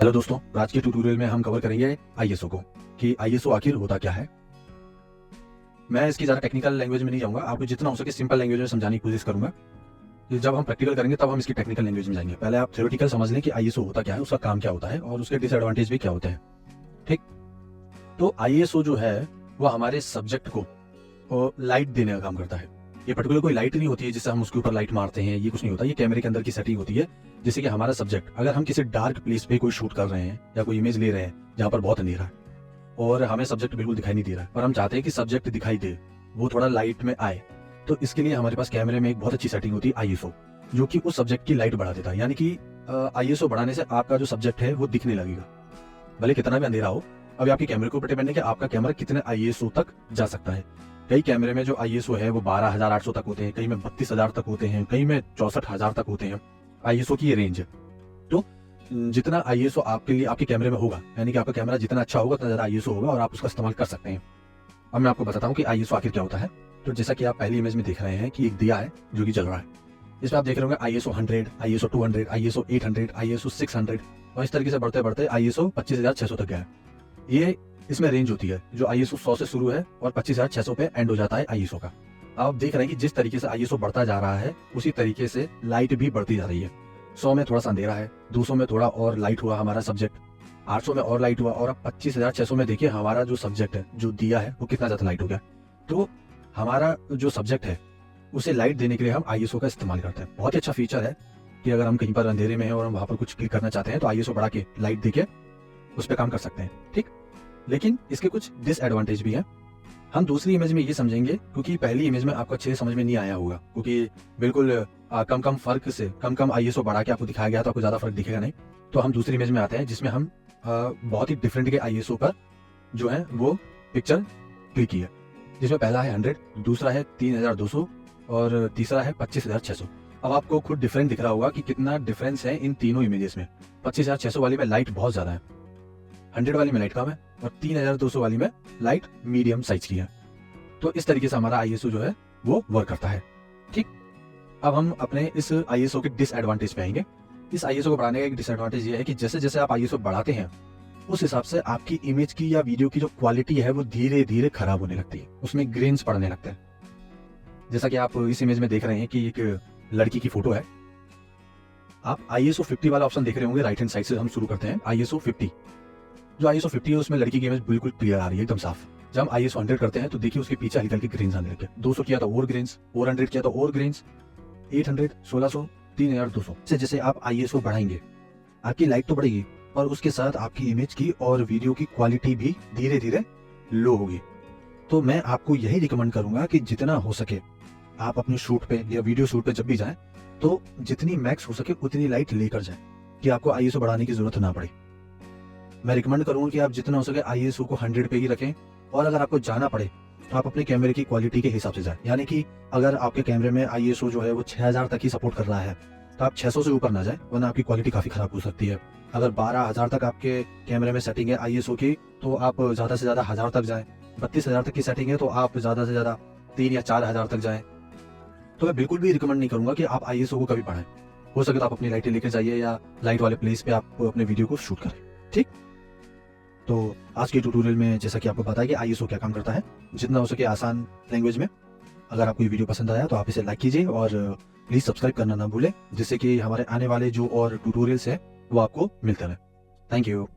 Hello दोस्तों, आज के ट्यूटोरियल में हम कवर करेंगे आईएसओ को कि आईएसओ आखिर होता क्या है। मैं इसकी ज़्यादा टेक्निकल लैंग्वेज में नहीं जाऊंगा, आपको जितना हो सके सिंपल लैंग्वेज में समझाने की कोशिश करूंगा। कि जब हम प्रैक्टिकल करेंगे तब हम इसकी टेक्निकल लैंग्वेज में जाएंगे। पहले आप थ्योरेटिकल समझ लें कि आईएसओ होता क्या है, उसका काम क्या होता है और उसके डिसएडवांटेज भी क्या होते हैं। ठीक, तो आईएसओ जो है वह हमारे सब्जेक्ट को लाइट देने का काम करता है। ये पर्टिकुलर कोई लाइट नहीं होती है जिससे हम उसके ऊपर लाइट मारते हैं, ये कुछ नहीं होता। ये कैमरे के अंदर की सेटिंग होती है जिससे कि हमारा सब्जेक्ट, अगर हम किसी डार्क प्लेस पे कोई शूट कर रहे हैं या कोई इमेज ले रहे हैं जहाँ पर बहुत अंधेरा है और हमें सब्जेक्ट बिल्कुल दिखाई नहीं दे रहा है और हम चाहते हैं कि सब्जेक्ट दिखाई दे, वो थोड़ा लाइट में आए, तो इसके लिए हमारे पास कैमरे में एक बहुत अच्छी सेटिंग होती है आईएसओ, जो कि उस सब्जेक्ट की लाइट बढ़ा देता है। यानी कि आईएसओ बढ़ाने से आपका जो सब्जेक्ट है वो दिखने लगेगा, भले कितना भी अंधेरा हो। अभी आपके कैमरे के ऊपर डिपेंड है कि आपका कैमरा कितने आईएसओ तक जा सकता है। कई कैमरे में जो आईएसओ है वो 12,800 तक होते हैं, कई में 32,000 तक होते हैं, कई में 64,000 तक होते हैं। आईएसओ की ये रेंज है। तो जितना आईएसओ आपके लिए आपके कैमरे में होगा, यानी कि आपका कैमरा जितना अच्छा होगा उतना ज्यादा आईएसओ होगा और आप उसका इस्तेमाल कर सकते हैं। अब मैं आपको बताता हूँ कि आईएसओ आखिर क्या होता है। तो जैसा कि आप पहली इमेज में देख रहे हैं कि एक दिया है जो कि जल रहा है। इसमें आप देख रहे होंगे आईएसओ 100, आईएसओ 200, आईएसओ 800, आईएसओ 600 और इस तरीके से बढ़ते बढ़ते आईएसओ 25,600 तक गया है। ये इसमें रेंज होती है जो आईएसओ 100 से शुरू है और 25,600 पे एंड हो जाता है आईएसओ का। आप देख रहे हैं कि जिस तरीके से आईएसओ बढ़ता जा रहा है उसी तरीके से लाइट भी बढ़ती जा रही है। 100 में थोड़ा सा अंधेरा है, 200 में थोड़ा और लाइट हुआ हमारा सब्जेक्ट, 800 में और लाइट हुआ और अब 25,600 में देखिए हमारा जो सब्जेक्ट है, जो दिया है, वो कितना ज्यादा लाइट हो गया। तो हमारा जो सब्जेक्ट है उसे लाइट देने के लिए हम आईएसओ का इस्तेमाल करते हैं। बहुत ही अच्छा फीचर है कि अगर हम कहीं पर अंधेरे में हैं और हम वहां पर कुछ क्लिक करना चाहते हैं तो आईएसओ बढ़ा के लाइट देके उस पर काम कर सकते हैं। ठीक, लेकिन इसके कुछ डिसएडवांटेज भी हैं। हम दूसरी इमेज में ये समझेंगे क्योंकि पहली इमेज में आपको अच्छे से समझ में नहीं आया होगा, क्योंकि बिल्कुल कम फर्क से कम आईएसओ बढ़ा के आपको दिखाया गया तो आपको ज्यादा फर्क दिखेगा नहीं। तो हम दूसरी इमेज में आते हैं जिसमें हम बहुत ही डिफरेंट के आईएसओ पर जो है वो पिक्चर क्लिक की है, जिसमें पहला है 100, दूसरा है 3,200 और तीसरा है 25,600। अब आपको खुद डिफरेंस दिख रहा होगा कि कितना डिफरेंस है इन तीनों इमेजेस में। 25,600 वाली में लाइट बहुत ज्यादा है, 100 वाली में लाइट कम है और 3,200 वाली में लाइट मीडियम साइज की है। तो इस तरीके से हमारा आईएसओ जो है वो वर्क करता है। ठीक, अब हम अपने इस आईएसओ के डिसएडवांटेज पे आएंगे। इस आईएसओ को बढ़ाने का एक डिसएडवांटेज ये है कि जैसे जैसे आप आईएसओ बढ़ाते हैं उस हिसाब से आपकी इमेज की या वीडियो की जो क्वालिटी है वो धीरे धीरे खराब होने लगती है, उसमें ग्रेन्स पड़ने लगते हैं। जैसा कि आप इस इमेज में देख रहे हैं कि एक लड़की की फोटो है। आप आईएसओ 50 वाला ऑप्शन देख रहे होंगे, राइट हैंड साइड से हम शुरू करते हैं। आईएसओ 50, जो आईएसओ 50 है उसमें लड़की की इमेज बिल्कुल क्लियर आ रही है, एकदम साफ। जब हम आईएसओ 100 करते हैं तो देखिए उसके पीछे हल्के हल्के ग्रेन्स आने लगे। 200 किया तो और ग्रेन्स, 400 किया तो और ग्रेन्स, 800, 1600, 3,200 से जैसे आप आईएसओ बढ़ाएंगे आपकी लाइट तो बढ़ेगी और उसके साथ आपकी इमेज की और वीडियो की क्वालिटी भी धीरे धीरे लो होगी। तो मैं आपको यही रिकमेंड करूंगा कि जितना हो सके आप अपने शूट पे या वीडियो शूट पे जब भी जाएं तो जितनी मैक्स हो सके उतनी लाइट लेकर जाएं कि आपको आईएसओ बढ़ाने की जरूरत ना पड़े। मैं रिकमेंड करूंगा कि आप जितना हो सके आईएसओ को 100 पे ही रखें और अगर आपको जाना पड़े तो आप अपने कैमरे की क्वालिटी के हिसाब से जाएं। यानी कि अगर आपके कैमरे में आईएसओ जो है वो 6,000 तक ही सपोर्ट कर रहा है तो आप 600 से ऊपर ना जाए, वरना आपकी क्वालिटी काफी खराब हो सकती है। अगर 12,000 तक आपके कैमरे में सेटिंग है आईएसओ की तो आप ज्यादा से ज्यादा 1,000 तक जाएं। 32,000 तक की सेटिंग है तो आप ज्यादा से ज्यादा 3 या 4,000 तक जाएं। तो मैं बिल्कुल भी रिकमेंड नहीं करूंगा कि आप आईएसओ को कभी बढ़ाएं। हो सके तो आप अपनी लाइटें लेकर जाइए या लाइट वाले प्लेस पे आप अपने वीडियो को शूट करें। ठीक, तो आज के ट्यूटोरियल में जैसा कि आपको पता है कि आईएसओ क्या काम करता है, जितना हो सके आसान लैंग्वेज में। अगर आपको ये वीडियो पसंद आया तो आप इसे लाइक कीजिए और प्लीज सब्सक्राइब करना ना भूलें, जिससे कि हमारे आने वाले जो और ट्यूटोरियल्स हैं वो आपको मिलते रहे। Thank you.